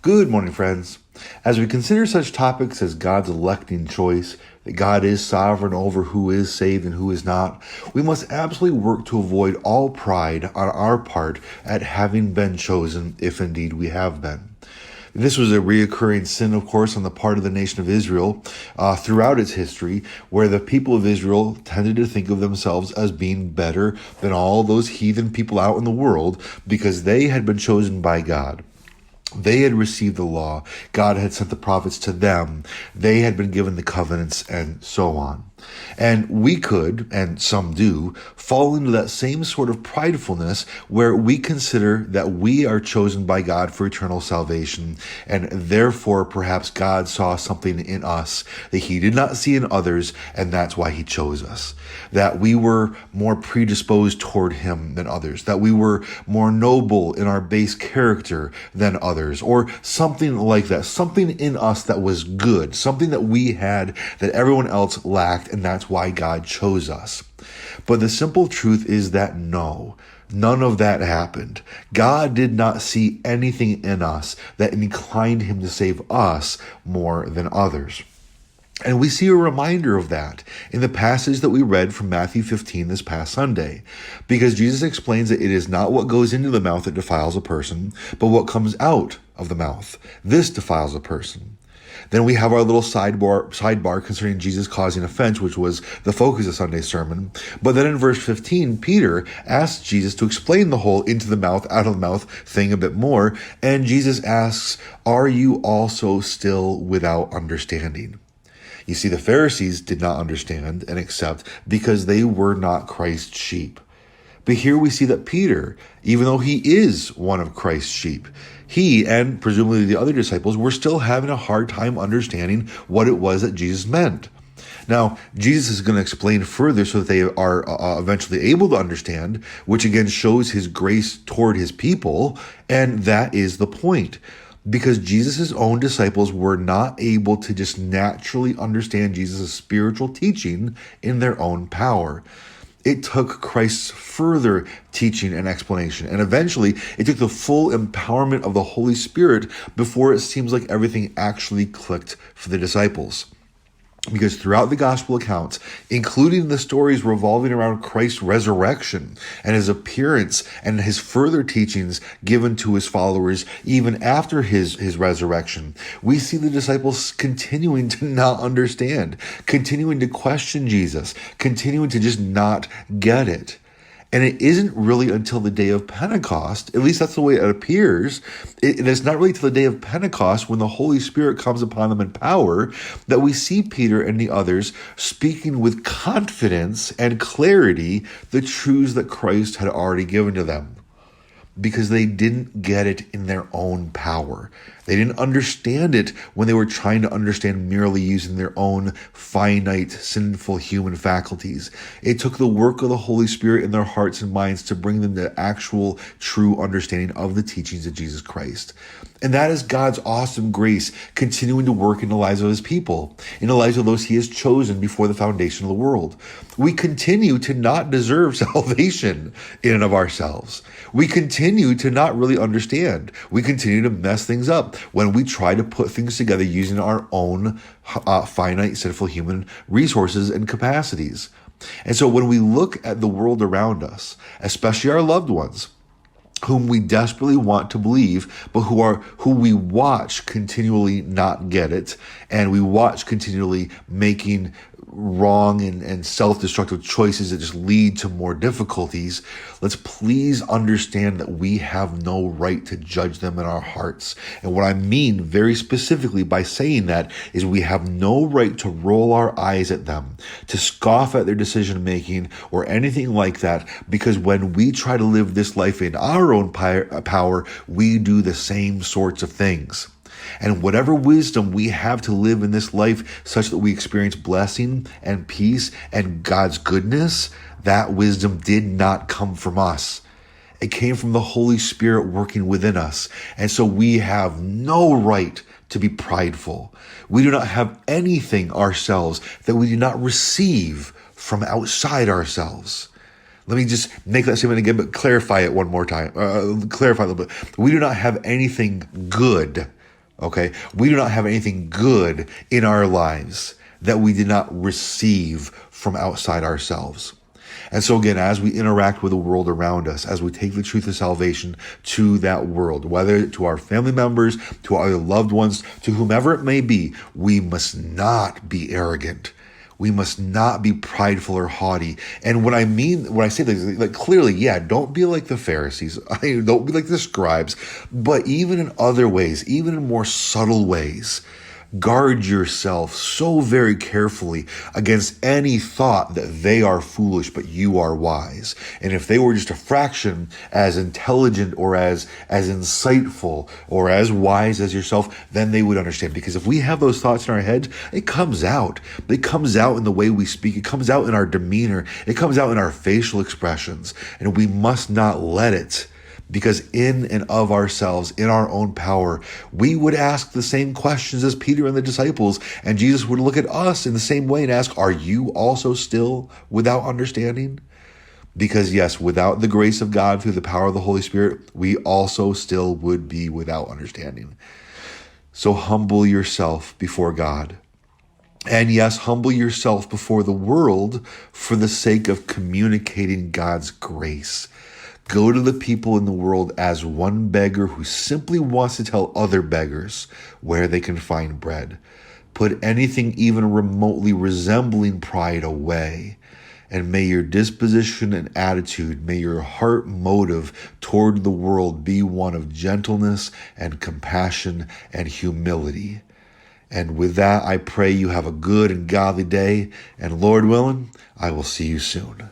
Good morning, friends. As we consider such topics as God's electing choice, that God is sovereign over who is saved and who is not, we must absolutely work to avoid all pride on our part at having been chosen, if indeed we have been. This was a reoccurring sin, of course, on the part of the nation of Israel throughout its history, where the people of Israel tended to think of themselves as being better than all those heathen people out in the world because they had been chosen by God. They had received the law. God had sent the prophets to them. They had been given the covenants and so on. And we could, and some do, fall into that same sort of pridefulness where we consider that we are chosen by God for eternal salvation, and therefore perhaps God saw something in us that he did not see in others, and that's why he chose us. That we were more predisposed toward him than others, that we were more noble in our base character than others, or something like that, something in us that was good, something that we had that everyone else lacked, and that's why God chose us. But the simple truth is that no, none of that happened. God did not see anything in us that inclined him to save us more than others. And we see a reminder of that in the passage that we read from Matthew 15 this past Sunday, because Jesus explains that it is not what goes into the mouth that defiles a person, but what comes out of the mouth. This defiles a person. Then we have our little sidebar concerning Jesus causing offense, which was the focus of Sunday's sermon. But then in verse 15, Peter asks Jesus to explain the whole into the mouth, out of the mouth thing a bit more. And Jesus asks, "Are you also still without understanding?" You see, the Pharisees did not understand and accept because they were not Christ's sheep. But here we see that Peter, even though he is one of Christ's sheep, he and presumably the other disciples were still having a hard time understanding what it was that Jesus meant. Now, Jesus is going to explain further so that they are eventually able to understand, which again shows his grace toward his people, and that is the point. Because Jesus' own disciples were not able to just naturally understand Jesus' spiritual teaching in their own power. It took Christ's further teaching and explanation. And eventually, it took the full empowerment of the Holy Spirit before it seems like everything actually clicked for the disciples. Because throughout the gospel accounts, including the stories revolving around Christ's resurrection and his appearance and his further teachings given to his followers even after his resurrection, we see the disciples continuing to not understand, continuing to question Jesus, continuing to just not get it. And it isn't really until the day of Pentecost, at least that's the way it appears, it's not really till the day of Pentecost when the Holy Spirit comes upon them in power that we see Peter and the others speaking with confidence and clarity the truths that Christ had already given to them. Because they didn't get it in their own power. They didn't understand it when they were trying to understand merely using their own finite, sinful human faculties. It took the work of the Holy Spirit in their hearts and minds to bring them to actual, true understanding of the teachings of Jesus Christ. And that is God's awesome grace continuing to work in the lives of his people, in the lives of those he has chosen before the foundation of the world. We continue to not deserve salvation in and of ourselves. We continue to not really understand. We continue to mess things up when we try to put things together using our own finite, sinful human resources and capacities. And so when we look at the world around us, especially our loved ones, whom we desperately want to believe, but who we watch continually not get it, and we watch continually making wrong and self-destructive choices that just lead to more difficulties, let's please understand that we have no right to judge them in our hearts. And what I mean very specifically by saying that is we have no right to roll our eyes at them, to scoff at their decision-making or anything like that, because when we try to live this life in our own power, we do the same sorts of things. And whatever wisdom we have to live in this life such that we experience blessing and peace and God's goodness, that wisdom did not come from us. It came from the Holy Spirit working within us. And so we have no right to be prideful. We do not have anything ourselves that we do not receive from outside ourselves. Let me just make that statement again, but clarify it one more time. Clarify a little bit. We do not have anything good Okay? We do not have anything good in our lives that we did not receive from outside ourselves. And so again, as we interact with the world around us, as we take the truth of salvation to that world, whether to our family members, to our loved ones, to whomever it may be, we must not be arrogant. We must not be prideful or haughty. And when I say this, like clearly, yeah, don't be like the Pharisees. Don't be like the scribes. But even in other ways, even in more subtle ways, guard yourself so very carefully against any thought that they are foolish, but you are wise. And if they were just a fraction as intelligent or as insightful or as wise as yourself, then they would understand. Because if we have those thoughts in our heads, it comes out. It comes out in the way we speak. It comes out in our demeanor. It comes out in our facial expressions. And we must not let it. Because in and of ourselves, in our own power, we would ask the same questions as Peter and the disciples, and Jesus would look at us in the same way and ask, are you also still without understanding? Because yes, without the grace of God through the power of the Holy Spirit, we also still would be without understanding. So humble yourself before God. And yes, humble yourself before the world for the sake of communicating God's grace. Go to the people in the world as one beggar who simply wants to tell other beggars where they can find bread. Put anything even remotely resembling pride away. And may your disposition and attitude, may your heart motive toward the world be one of gentleness and compassion and humility. And with that, I pray you have a good and godly day. And Lord willing, I will see you soon.